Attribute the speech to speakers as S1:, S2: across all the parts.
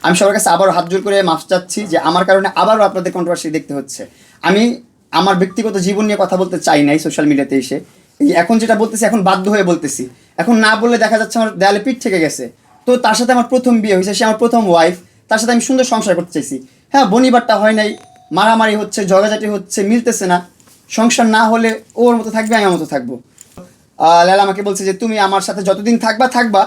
S1: আমি সবার কাছে আবারও হাত জোর করে মাফ চাচ্ছি যে আমার কারণে আবারও আপনাদের কন্ট্রোভার্সি দেখতে হচ্ছে। আমি আমার ব্যক্তিগত জীবন নিয়ে কথা বলতে চাই নাই সোশ্যাল মিডিয়াতে এসে। এই এখন যেটা বলতেছি এখন বাধ্য হয়ে বলতেছি, এখন না বললে দেখা যাচ্ছে আমার দেয়ালে পিঠ থেকে গেছে। তো তার সাথে আমার প্রথম বিয়ে হয়েছে, সে আমার প্রথম ওয়াইফ, তার সাথে আমি সুন্দর সংসার করতে চাইছি। হ্যাঁ, বনিবারটা হয় নাই, মারামারি হচ্ছে, ঝগড়াঝাটি হচ্ছে, মিলতেছে না। সংসার না হলে ওর মতো থাকবে, আমি আমার মতো থাকবো। লায়লা আমাকে বলছে যে তুমি আমার সাথে যতদিন থাকবা,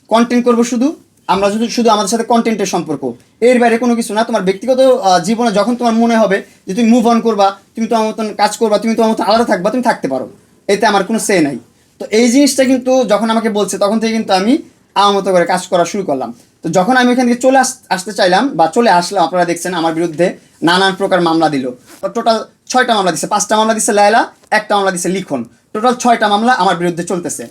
S1: কন্টেন্ট করবো শুধু, আমরা শুধু আমাদের সাথে কন্টেন্টের সম্পর্ক, এর বাইরে কোনো কিছু না। তোমার ব্যক্তিগত জীবনে যখন তোমার মনে হবে যে তুমি মুভ অন করবা, তুমি তোমার মতন কাজ করবা, তুমি তোমার মতন আলাদা থাকবা, তুমি থাকতে পারো, এতে আমার কোনো সে নাই। তো এই জিনিসটা কিন্তু যখন আমাকে বলছে তখন থেকে কিন্তু আমি আমার মতো করে কাজ করা শুরু করলাম। তো যখন আমি এখান থেকে চলে আসতে চাইলাম বা চলে আসলাম, আপনারা দেখছেন আমার বিরুদ্ধে নানান প্রকার মামলা দিল। টোটাল 6টা মামলা দিচ্ছে, 5টা মামলা দিচ্ছে লায়লা, 1টা মামলা দিচ্ছে লিখন। টোটাল 6টা মামলা আমার বিরুদ্ধে চলতেছে।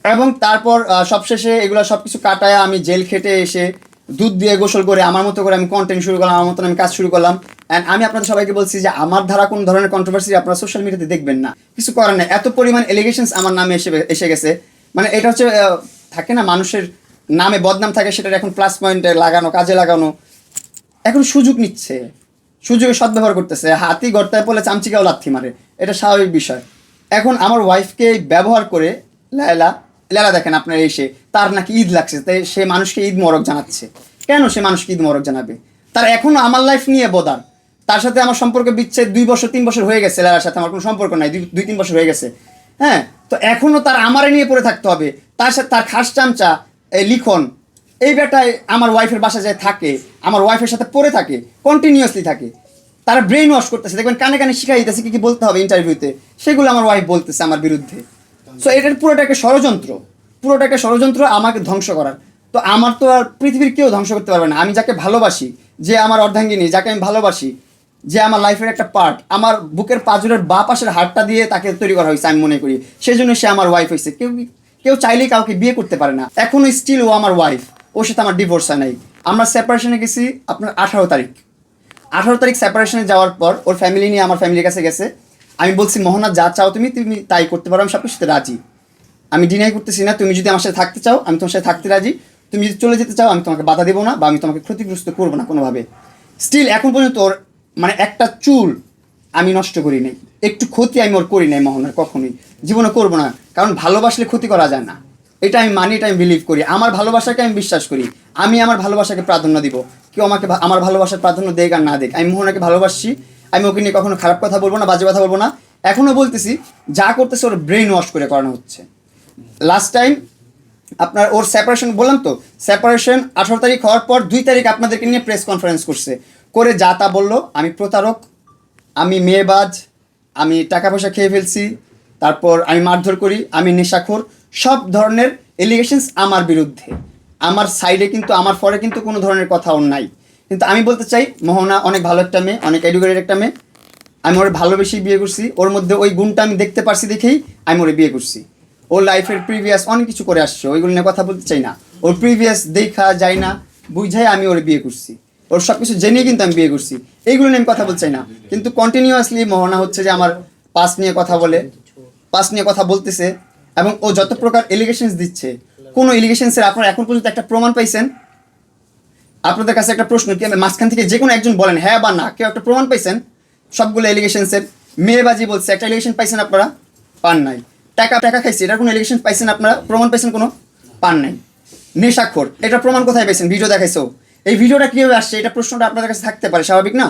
S1: এবং তারপর সবশেষে এগুলো সব কিছু কাটায় আমি জেল খেটে এসে দুধ দিয়ে গোসল করে আমার মতো করে আমি কন্টেন্ট শুরু করলাম, আমার মতন আমি কাজ শুরু করলাম। অ্যান্ড আমি আপনাদের সবাইকে বলছি যে আমার ধারা কোন ধরনের কন্ট্রোভার্সি আপনারা সোশ্যাল মিডিয়াতে দেখবেন না, কিছু করার নেই। এত পরিমাণ এলিগেশনস আমার নামে এসে গেছে, মানে এটা হচ্ছে থাকে না মানুষের নামে বদনাম থাকে, সেটার এখন প্লাস পয়েন্টে লাগানো, কাজে লাগানো। এখন সুযোগ নিচ্ছে, সুযোগে সদ্ব্যবহার করতেছে। হাতি গর্তায় পড়লে চামচিকাও লাথি মারে, এটা স্বাভাবিক বিষয়। এখন আমার ওয়াইফকে ব্যবহার করে লায়লা দেখেন আপনার এসে তার নাকি ঈদ লাগছে, তাই সে মানুষকে ঈদ মোবারক জানাচ্ছে। কেন সে মানুষকে ঈদ মোবারক জানাবে? তার এখনও আমার লাইফ নিয়ে বদার। তার সাথে আমার সম্পর্ক বিচ্ছেদ 2 বছর 3 বছর হয়ে গেছে, লায়লার সাথে আমার কোনো সম্পর্ক নাই, 2-3 বছর হয়ে গেছে। হ্যাঁ, তো এখনও তার আমারে নিয়ে পড়ে থাকতে হবে। তার সাথে তার খাস চামচা লিখন এই বেটায় আমার ওয়াইফের বাসা যায় থাকে, আমার ওয়াইফের সাথে পড়ে থাকে, কন্টিনিউয়াসলি থাকে। তারা ব্রেন ওয়াশ করতেছে, দেখবেন কানে কানে শিখাই দিতেছে কী কী বলতে হবে ইন্টারভিউতে, সেগুলো আমার ওয়াইফ বলতেছে আমার বিরুদ্ধে। সো এটার পুরোটাকে ষড়যন্ত্র আমাকে ধ্বংস করার। তো আমার তো আর পৃথিবীর কেউ ধ্বংস করতে পারবে না। আমি যাকে ভালোবাসি, যে আমার অর্ধাঙ্গিনী, যাকে আমি ভালোবাসি, যে আমার লাইফের একটা পার্ট, আমার বুকের পাঁজরের বা পাশের হাড়টা দিয়ে তাকে তৈরি করা হয়েছে আমি মনে করি, সেই জন্য সে আমার ওয়াইফ হয়েছে। কেউ চাইলেই কাউকে বিয়ে করতে পারে না। এখনও স্টিল ও আমার ওয়াইফ, ওর সাথে আমার ডিভোর্স হয় নাই। আমরা সেপারেশনে গেছি আপনার 18 তারিখ সেপারেশনে যাওয়ার পর ওর ফ্যামিলি নিয়ে আমার ফ্যামিলির কাছে গেছে। আমি বলছি মোহনা যা চাও তুমি তাই করতে পারো, আমি সব কিছুতে রাজি, আমি ডিনাই করতেছি না। তুমি যদি আমার সাথে থাকতে চাও আমি তোমার সাথে থাকতে রাজি, তুমি যদি চলে যেতে চাও আমি তোমাকে বাধা দেবো না, বা আমি তোমাকে ক্ষতিগ্রস্ত করবো না কোনোভাবে। স্টিল এখন পর্যন্ত ওর মানে একটা চুল আমি নষ্ট করি নাই, একটু ক্ষতি আমি ওর করি নাই মোহনার, কখনোই জীবনে করবো না। কারণ ভালোবাসলে ক্ষতি করা যায় না, এটা আমি মানি, এটা আমি বিলিভ করি। আমার ভালোবাসাকে আমি বিশ্বাস করি, আমি আমার ভালোবাসাকে প্রাধান্য দিব। কেউ আমাকে আমার ভালোবাসার প্রাধান্য দেখ আর না দেখ, আমি মোহনাকে ভালোবাসি, আমি ওকে নিয়ে কখনো খারাপ কথা বলবো না, বাজে কথা বলবো না। এখনও বলতেছি, যা করতেছে ওর ব্রেন ওয়াশ করে করানো হচ্ছে। লাস্ট টাইম আপনার ওর সেপারেশন বললাম তো, সেপারেশন 18 তারিখ হওয়ার পর 2 তারিখ আপনাদেরকে নিয়ে প্রেস কনফারেন্স করে যা তা বললো, আমি প্রতারক, আমি মেয়েবাজ, আমি টাকা পয়সা খেয়ে ফেলছি, তারপর আমি মারধর করি, আমি নেশাখোর, সব ধরনের এলিগেশনস আমার বিরুদ্ধে। আমার সাইডে কিন্তু আমার ফরে কিন্তু কোনো ধরনের কথা ওর নাই। কিন্তু আমি বলতে চাই মোহনা অনেক ভালো একটা মেয়ে, অনেক এডুকেটেড একটা মেয়ে। আমি ওর ভালোবেসেই বিয়ে করছি, ওর মধ্যে ওই গুণটা আমি দেখতে পারছি দেখেই আমি ওরে বিয়ে করছি। ওর লাইফের প্রিভিয়াস অনেক কিছু করে আসছে, ওইগুলো নিয়ে কথা বলতে চাই না। ওর প্রিভিয়াস দেখা যায় না, বুঝাই আমি ওরে বিয়ে করছি, ওর সব কিছু জেনেই কিন্তু আমি বিয়ে করছি, এইগুলো নিয়ে আমি কথা বলতে চাই না। কিন্তু কন্টিনিউয়াসলি মোহনা হচ্ছে যে আমার পাস নিয়ে কথা বলতেছে, এবং ও যত প্রকার এলিগেশনস দিচ্ছে, কোনো এলিগেশনসের আপনারা এখন পর্যন্ত একটা প্রমাণ পাইছেন? আপনাদের কাছে একটা প্রশ্ন, কি মাঝখান থেকে যে কোনো একজন বলেন হ্যাঁ বা না, কেউ একটা প্রমাণ পাইছেন? সবগুলো এলিগেশনসের মেয়েবাজি বলছে, একটা এলিগেশন পাইছেন আপনারা? পান নাই। টাকা খাইছে, এটা কোনো এলিগেশন পাইছেন আপনারা? প্রমাণ পাইছেন কোনো? পান নাই। নেশাখোর, এটা প্রমাণ কোথায় পাইছেন? ভিডিও দেখাইছো, এই ভিডিওটা কীভাবে আসছে, এটা প্রশ্নটা আপনাদের কাছে থাকতে পারে, স্বাভাবিক না?